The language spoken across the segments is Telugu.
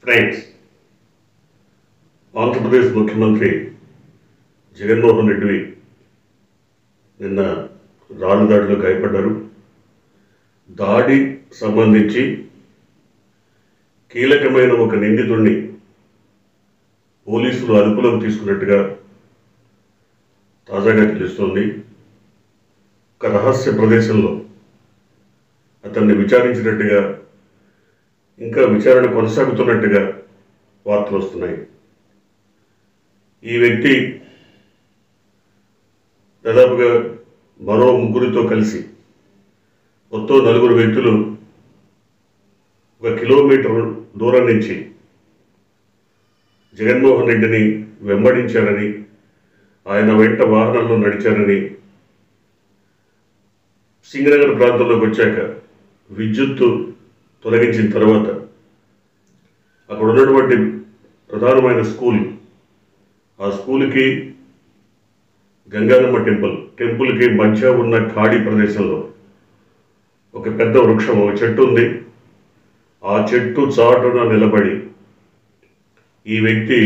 ఫ్రెండ్స్, ఆంధ్రప్రదేశ్ ముఖ్యమంత్రి జగన్మోహన్ రెడ్డి నిన్న రాళ్ళు దాడిలో గాయపడ్డారు. దాడి సంబంధించి కీలకమైన ఒక నిందితుడిని పోలీసులు అదుపులోకి తీసుకున్నట్టుగా తాజాగా తెలుస్తోంది. ఒక రహస్య ప్రదేశంలో అతన్ని విచారించినట్టుగా, ఇంకా విచారణ కొనసాగుతున్నట్టుగా వార్తలు వస్తున్నాయి. ఈ వ్యక్తి దాదాపుగా మరో ముగ్గురితో కలిసి మొత్తం 4 వ్యక్తులు 1 కిలోమీటర్ దూరం నుంచి జగన్మోహన్ రెడ్డిని వెంబడించారని, ఆయన వెంట వాహనంలో నడిచారని, సింగనగర్ ప్రాంతంలోకి వచ్చాక విద్యుత్తు తొలగించిన తర్వాత అక్కడ ఉన్నటువంటి ప్రధానమైన స్కూల్, ఆ స్కూల్కి గంగారమ్మ టెంపుల్కి మధ్య ఉన్న ఖాళీ ప్రదేశంలో ఒక పెద్ద వృక్షం, ఒక చెట్టు ఉంది. ఆ చెట్టు చాటున నిలబడి ఈ వ్యక్తి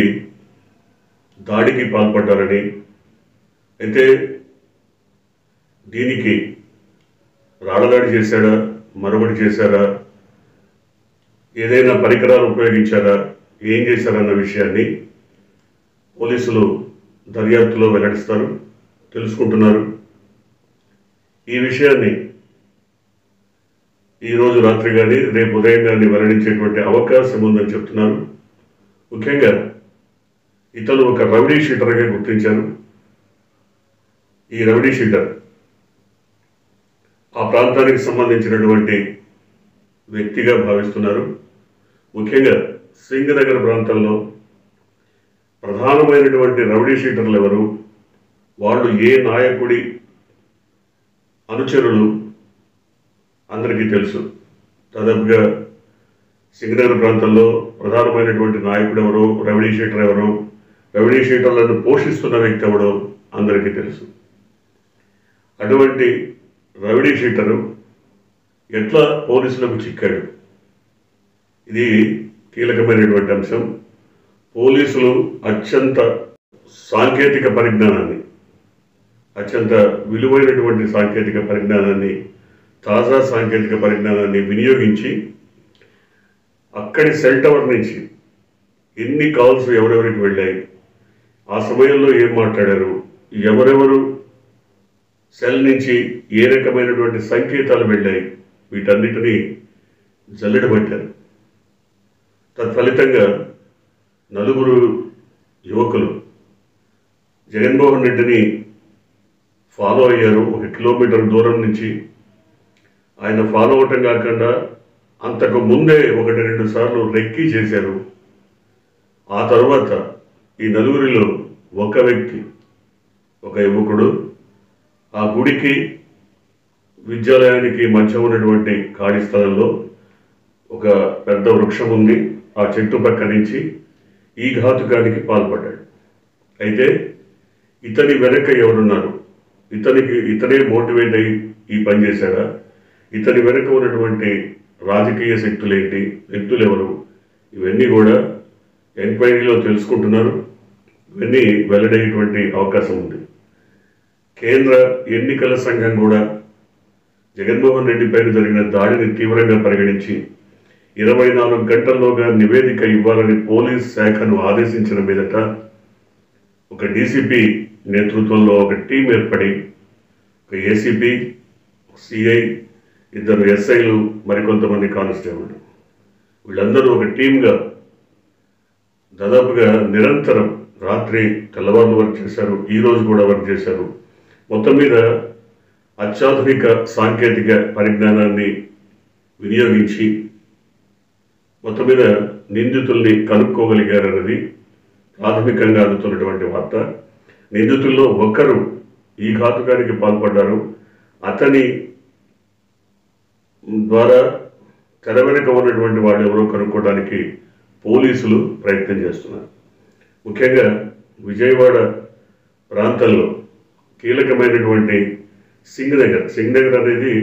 దాడికి పాల్పడ్డారని, అయితే దీనికి రాళ్ళదాడి చేశాడా, మరొకటి చేశారా, ఏదైనా పరికరాలు ఉపయోగించారా, ఏం చేశారన్న విషయాన్ని పోలీసులు దర్యాప్తులో వెల్లడిస్తారు, తెలుసుకుంటున్నారు. ఈ విషయాన్ని ఈరోజు రాత్రి కానీ రేపు ఉదయం కానీ వెల్లడించేటువంటి అవకాశం ఉందని చెప్తున్నారు. ముఖ్యంగా ఇతను ఒక రౌడీ షీటర్గా గుర్తించారు. ఈ రౌడీ షీటర్ ఆ ప్రాంతానికి సంబంధించినటువంటి వ్యక్తిగా భావిస్తున్నారు. ముఖ్యంగా సింగనగర్ ప్రాంతంలో ప్రధానమైనటువంటి రౌడీ షీటర్లు ఎవరు, వాళ్ళు ఏ నాయకుడి అనుచరులు అందరికీ తెలుసు. దాదాపుగా సింగనగర్ ప్రాంతంలో ప్రధానమైనటువంటి నాయకుడు ఎవరో, రౌడీ షీటర్ ఎవరో, రౌడీ షీటర్లను పోషిస్తున్న వ్యక్తి ఎవడో అందరికీ తెలుసు. అటువంటి రౌడీ షీటరు ఎట్లా పోలీసులకు చిక్కాడు, ఇది కీలకమైనటువంటి అంశం. పోలీసులు అత్యంత సాంకేతిక పరిజ్ఞానాన్ని, అత్యంత విలువైనటువంటి సాంకేతిక పరిజ్ఞానాన్ని, తాజా సాంకేతిక పరిజ్ఞానాన్ని వినియోగించి అక్కడి సెల్ టవర్ నుంచి ఎన్ని కాల్స్ ఎవరెవరికి వెళ్ళాయి, ఆ సమయంలో ఏం మాట్లాడారు, ఎవరెవరు సెల్ నుంచి ఏ రకమైనటువంటి సంకేతాలు వెళ్ళాయి, వీటన్నిటినీ జల్లెడబట్టారు. తత్ఫలితంగా 4 యువకులు జగన్మోహన్ రెడ్డిని ఫాలో అయ్యారు. 1 కిలోమీటర్ దూరం నుంచి ఆయన ఫాలో అవటం కాకుండా అంతకు ముందే 1-2 సార్లు రెక్కీ చేశారు. ఆ తర్వాత ఈ 4 ఒక వ్యక్తి, ఒక యువకుడు ఆ గుడికి విద్యాలయానికి మధ్య ఉన్నటువంటి ఖాళీ స్థలంలో ఒక పెద్ద వృక్షం ఉంది, ఆ చెట్టు పక్క నుంచి ఈ ఘాతుకానికి పాల్పడ్డాడు. అయితే ఇతని వెనక ఎవరున్నారు, ఇతనే మోటివేట్ అయ్యి ఈ పని చేశాడా, ఇతని వెనక ఉన్నటువంటి రాజకీయ శక్తులేంటి, వ్యక్తులు ఎవరు, ఇవన్నీ కూడా ఎంక్వైరీలో తెలుసుకుంటున్నారు. ఇవన్నీ వెల్లడయ్యేటువంటి అవకాశం ఉంది. కేంద్ర ఎన్నికల సంఘం కూడా జగన్మోహన్ రెడ్డి పైన జరిగిన దాడిని తీవ్రంగా పరిగణించి 24 గంటల్లోగా నివేదిక ఇవ్వాలని పోలీస్ శాఖను ఆదేశించిన మీదట ఒక డీసీపీ నేతృత్వంలో ఒక టీం ఏర్పడి, ఒక ఏసీపీ, సిఐ, 2 ఎస్ఐలు, మరికొంతమంది కానిస్టేబుల్, వీళ్ళందరూ ఒక టీంగా దాదాపుగా నిరంతరం రాత్రి తెల్లవారులు వర్క్ చేశారు, ఈరోజు కూడా వర్క్ చేశారు. మొత్తం మీద అత్యాధునిక సాంకేతిక పరిజ్ఞానాన్ని వినియోగించి మొత్తం మీద నిందితుల్ని కనుక్కోగలిగారన్నది ప్రాథమికంగా అందుతున్నటువంటి వార్త. నిందితుల్లో ఒకరు ఈ ఘాతుకానికి పాల్పడ్డారు. అతని ద్వారా తెర వెనుక ఉన్నటువంటి వాళ్ళు ఎవరో కనుక్కోవడానికి పోలీసులు ప్రయత్నం చేస్తున్నారు. ముఖ్యంగా విజయవాడ ప్రాంతంలో కీలకమైనటువంటి సింగనగర్ అనేది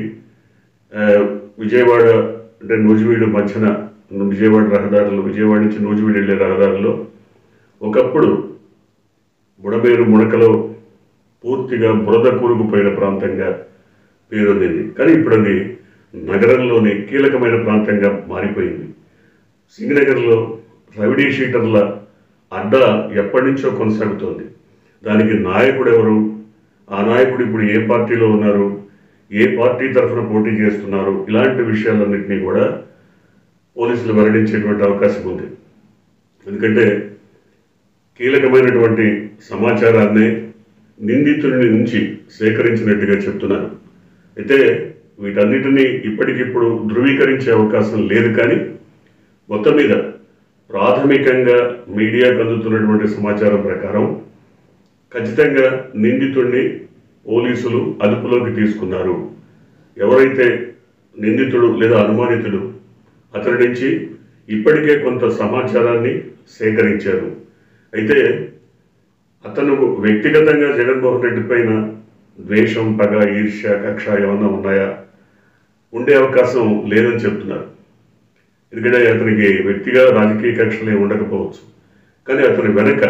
విజయవాడ అంటే నూజివీడు మధ్యన విజయవాడ రహదారులు, విజయవాడ నుంచి నూజివీడు వెళ్ళే రహదారుల్లో ఒకప్పుడు బుడమేరు మునకలో పూర్తిగా బురద కూరుకుపోయిన ప్రాంతంగా పేరొందింది. కానీ ఇప్పుడు అది నగరంలోని కీలకమైన ప్రాంతంగా మారిపోయింది. సింగనగర్లో రవిడీ షీటర్ల అడ్డా ఎప్పటి నుంచో కొనసాగుతోంది. దానికి నాయకుడు ఎవరు, ఆ నాయకుడు ఇప్పుడు ఏ పార్టీలో ఉన్నారు, ఏ పార్టీ తరఫున పోటీ చేస్తున్నారు, ఇలాంటి విషయాలన్నింటినీ కూడా పోలీసులు వెల్లడించేటువంటి అవకాశం ఉంది. ఎందుకంటే కీలకమైనటువంటి సమాచారాన్ని నిందితుడి నుంచి సేకరించినట్టుగా చెప్తున్నారు. అయితే వీటన్నిటినీ ఇప్పటికిప్పుడు ధృవీకరించే అవకాశం లేదు. కానీ మొత్తం మీద ప్రాథమికంగా మీడియాకు అందుతున్నటువంటి సమాచారం ప్రకారం ఖచ్చితంగా నిందితుడిని పోలీసులు అదుపులోకి తీసుకున్నారు. ఎవరైతే నిందితుడు లేదా అనుమానితుడు అతని నుంచి ఇప్పటికే కొంత సమాచారాన్ని సేకరించారు. అయితే అతను వ్యక్తిగతంగా జగన్మోహన్ రెడ్డి పైన ద్వేషం, పగ, ఈర్ష్య, కక్ష ఏమన్నా ఉన్నాయా? ఉండే అవకాశం లేదని చెప్తున్నారు. ఎందుకంటే అతనికి వ్యక్తిగా రాజకీయ కక్షలే ఉండకపోవచ్చు. కానీ అతని వెనక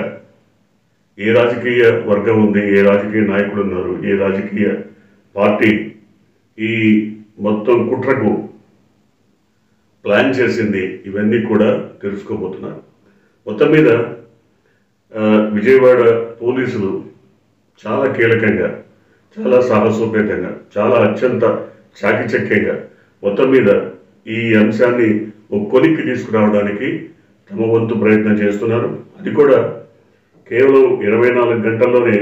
ఏ రాజకీయ వర్గం ఉంది, ఏ రాజకీయ నాయకులు ఉన్నారు, ఏ రాజకీయ పార్టీ ఈ మొత్తం కుట్రకు ప్లాన్ చేసింది, ఇవన్నీ కూడా తెలుసుకోబోతున్నారు. మొత్తం మీద విజయవాడ పోలీసులు చాలా కీలకంగా, చాలా సాహసోపేతంగా, చాలా అత్యంత చాకిచక్యంగా మొత్తం మీద ఈ అంశాన్ని ఒక కొలిక్కి తీసుకురావడానికి తమ వంతు ప్రయత్నం చేస్తున్నారు. అది కూడా కేవలం 24 గంటల్లోనే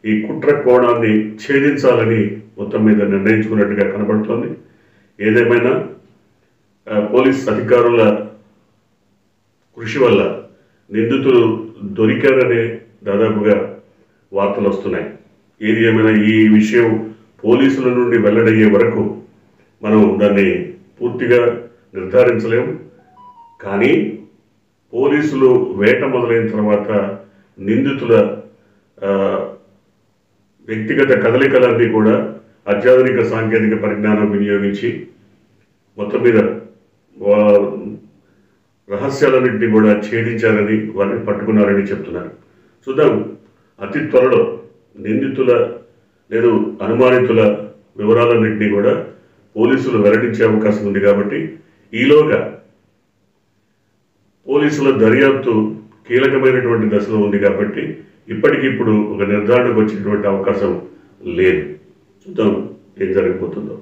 ఈ కుట్ర కోణాన్ని ఛేదించాలని మొత్తం మీద నిర్ణయించుకున్నట్టుగా కనబడుతోంది. ఏదేమైనా పోలీస్ అధికారుల కృషి వల్ల నిందితులు దొరికారనే దాదాపుగా వార్తలు వస్తున్నాయి. ఏది ఏమైనా ఈ విషయం పోలీసుల నుండి వెల్లడయ్యే వరకు మనం దాన్ని పూర్తిగా నిర్ధారించలేము. కానీ పోలీసులు వేట మొదలైన తర్వాత నిందితుల వ్యక్తిగత కదలికలన్నీ కూడా అత్యాధునిక సాంకేతిక పరిజ్ఞానం వినియోగించి మొత్తం మీద రహస్యాలన్నింటినీ కూడా ఛేదించారని, వారిని పట్టుకున్నారని చెప్తున్నారు. చూద్దాం, అతి త్వరలో నిందితుల లేదు అనుమానితుల వివరాలన్నింటినీ కూడా పోలీసులు వెల్లడించే అవకాశం ఉంది. కాబట్టి ఈలోగా పోలీసుల దర్యాప్తు కీలకమైనటువంటి దశలో ఉంది. కాబట్టి ఇప్పటికిప్పుడు ఒక నిర్ధారణకు వచ్చేటువంటి అవకాశం లేదు. చూద్దాం ఏం జరగబోతుందో.